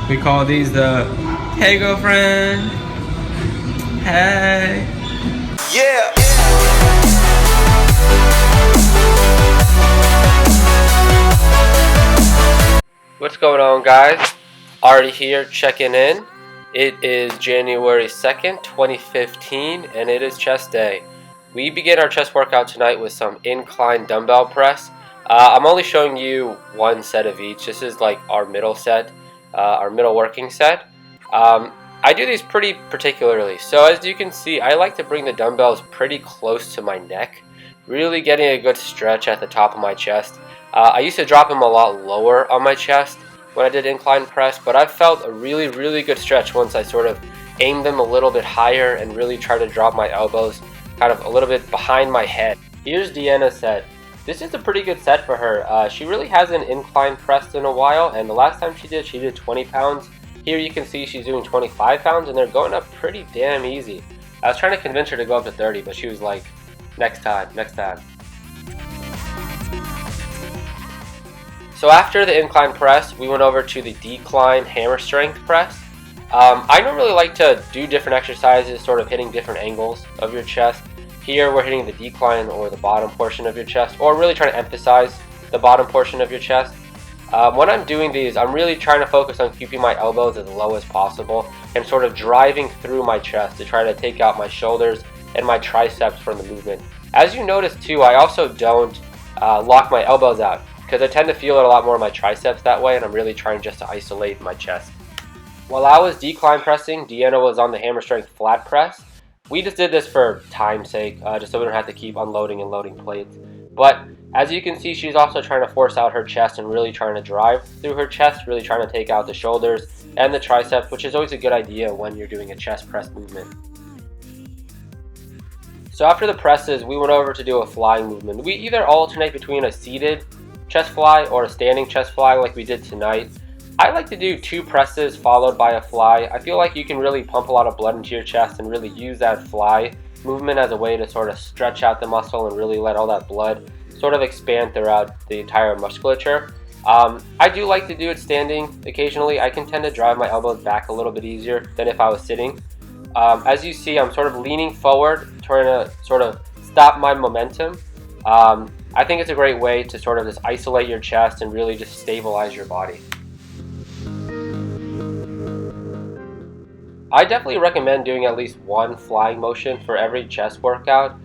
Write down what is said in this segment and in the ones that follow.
We call these the "Hey girlfriend, hey." Yeah. What's going on, guys? Already here checking in. It is January 2nd, 2015, and it is chest day. We begin our chest workout tonight with some incline dumbbell press. I'm only showing you one set of each. This is like our middle set, our middle working set. I do these pretty particularly. So as you can see, I like to bring the dumbbells pretty close to my neck, really getting a good stretch at the top of my chest. I used to drop them a lot lower on my chest when I did incline press, but I've felt a really good stretch once I sort of aim them a little bit higher and really try to drop my elbows kind of a little bit behind my head. Here's Deanna's set. This is a pretty good set for her. She really hasn't incline pressed in a while, and the last time she did 20 pounds. Here you can see she's doing 25 pounds, and they're going up pretty damn easy. I was trying to convince her to go up to 30, but she was like, next time. So after the incline press, we went over to the decline hammer strength press. I normally like to do different exercises, sort of hitting different angles of your chest. Here we're hitting the decline or the bottom portion of your chest, or really trying to emphasize the bottom portion of your chest. When I'm doing these, I'm really trying to focus on keeping my elbows as low as possible and sort of driving through my chest to try to take out my shoulders and my triceps from the movement. As you notice too, I also don't lock my elbows out, because I tend to feel it a lot more in my triceps that way, and I'm really trying just to isolate my chest. While I was decline pressing, Deanna was on the hammer strength flat press. We just did this for time's sake, just so we don't have to keep unloading and loading plates. But as you can see, she's also trying to force out her chest and really trying to drive through her chest, really trying to take out the shoulders and the triceps, which is always a good idea when you're doing a chest press movement. So after the presses, we went over to do a flying movement. We either alternate between a seated chest fly or a standing chest fly like we did tonight. I like to do 2 presses followed by a fly. I feel like you can really pump a lot of blood into your chest and really use that fly movement as a way to sort of stretch out the muscle and really let all that blood sort of expand throughout the entire musculature. I do like to do it standing occasionally. I can tend to drive my elbows back a little bit easier than if I was sitting. As you see, I'm sort of leaning forward, trying to sort of stop my momentum. I think it's a great way to sort of just isolate your chest and really just stabilize your body. I definitely recommend doing at least one flying motion for every chest workout.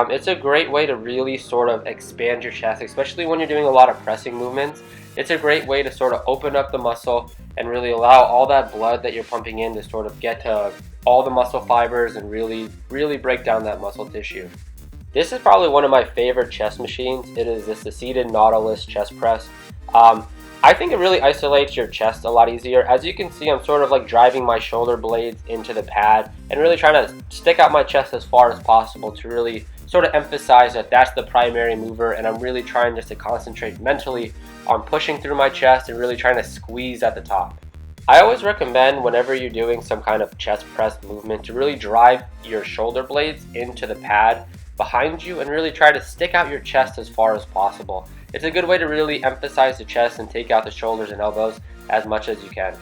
It's a great way to really sort of expand your chest, especially when you're doing a lot of pressing movements. It's a great way to sort of open up the muscle and really allow all that blood that you're pumping in to sort of get to all the muscle fibers and really break down that muscle tissue. This is probably one of my favorite chest machines. It is the seated Nautilus chest press. I think it really isolates your chest a lot easier. As you can see, I'm sort of like driving my shoulder blades into the pad and really trying to stick out my chest as far as possible to really sort of emphasize that that's the primary mover, and I'm really trying just to concentrate mentally on pushing through my chest and really trying to squeeze at the top. I always recommend whenever you're doing some kind of chest press movement to really drive your shoulder blades into the pad behind you and really try to stick out your chest as far as possible. It's a good way to really emphasize the chest and take out the shoulders and elbows as much as you can.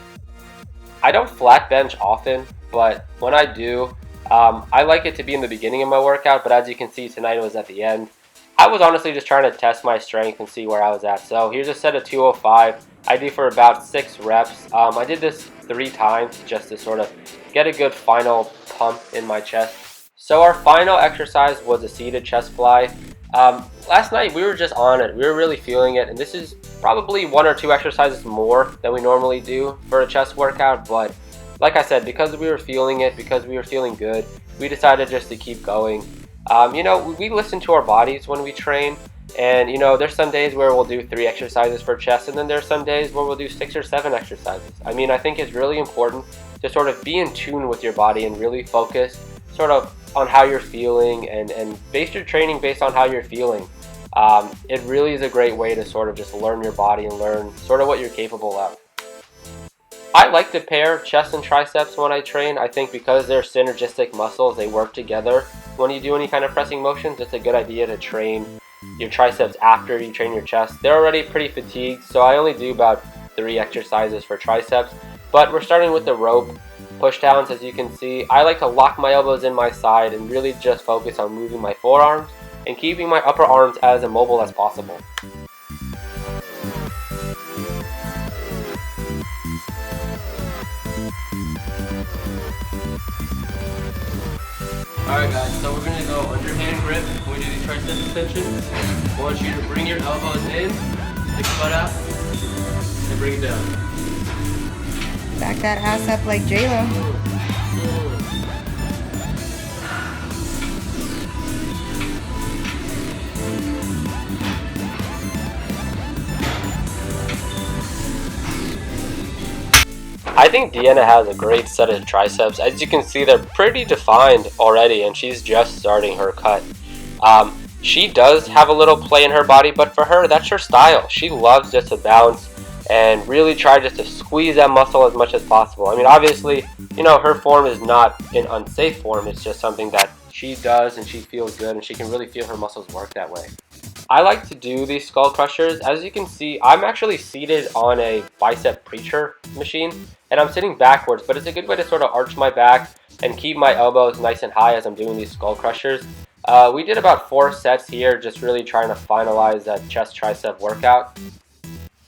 I don't flat bench often, but when I do, I like it to be in the beginning of my workout, but as you can see tonight it was at the end. I was honestly just trying to test my strength and see where I was at. So here's a set of 205. I do for about 6 reps. I did this 3 times just to sort of get a good final pump in my chest. So our final exercise was a seated chest fly. Last night we were just on it. We were really feeling it, and this is probably 1 or 2 exercises more than we normally do for a chest workout, but like I said, because we were feeling it, because we were feeling good, we decided just to keep going. We listen to our bodies when we train, and there's some days where we'll do 3 exercises for chest, and then there's some days where we'll do 6 or 7 exercises. I think it's really important to sort of be in tune with your body and really focus sort of on how you're feeling and base your training based on how you're feeling. It really is a great way to sort of just learn your body and learn sort of what you're capable of. I like to pair chest and triceps when I train. I think because they're synergistic muscles, they work together. When you do any kind of pressing motions, it's a good idea to train your triceps after you train your chest. They're already pretty fatigued, so I only do about 3 exercises for triceps. but we're starting with the rope pushdowns. As you can see, I like to lock my elbows in my side and really just focus on moving my forearms and keeping my upper arms as immobile as possible. Alright guys, so we're going to go underhand grip when we do these tricep extensions. I want you to bring your elbows in, stick your butt out, and bring it down. Back that ass up like J-Lo. I think Deanna has a great set of triceps. As you can see, they're pretty defined already, and she's just starting her cut. She does have a little play in her body, but for her, that's her style. She loves just to bounce and really try just to squeeze that muscle as much as possible. I mean, obviously, you know, her form is not an unsafe form. It's just something that she does and she feels good, and she can really feel her muscles work that way. I like to do these skull crushers. As you can see, I'm actually seated on a bicep preacher machine, and I'm sitting backwards, but it's a good way to sort of arch my back and keep my elbows nice and high as I'm doing these skull crushers. We did about 4 sets here, just really trying to finalize that chest tricep workout.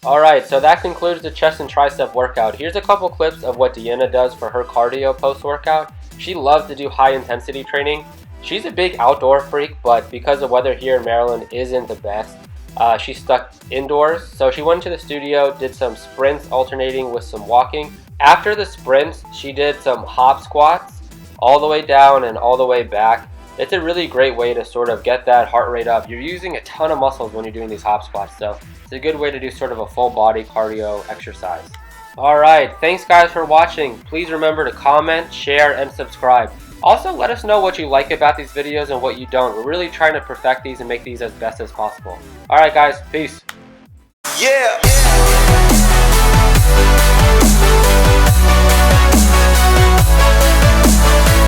Alright, so that concludes the chest and tricep workout. Here's a couple clips of what Deanna does for her cardio post-workout. She loves to do high intensity training. She's a big outdoor freak, but because the weather here in Maryland isn't the best, she's stuck indoors. So she went to the studio, did some sprints alternating with some walking. After the sprints, she did some hop squats all the way down and all the way back. It's a really great way to sort of get that heart rate up. You're using a ton of muscles when you're doing these hop squats, so it's a good way to do sort of a full body cardio exercise. Alright, thanks guys for watching. Please remember to comment, share, and subscribe. Also, let us know what you like about these videos and what you don't. We're really trying to perfect these and make these as best as possible. Alright guys, peace. Yeah.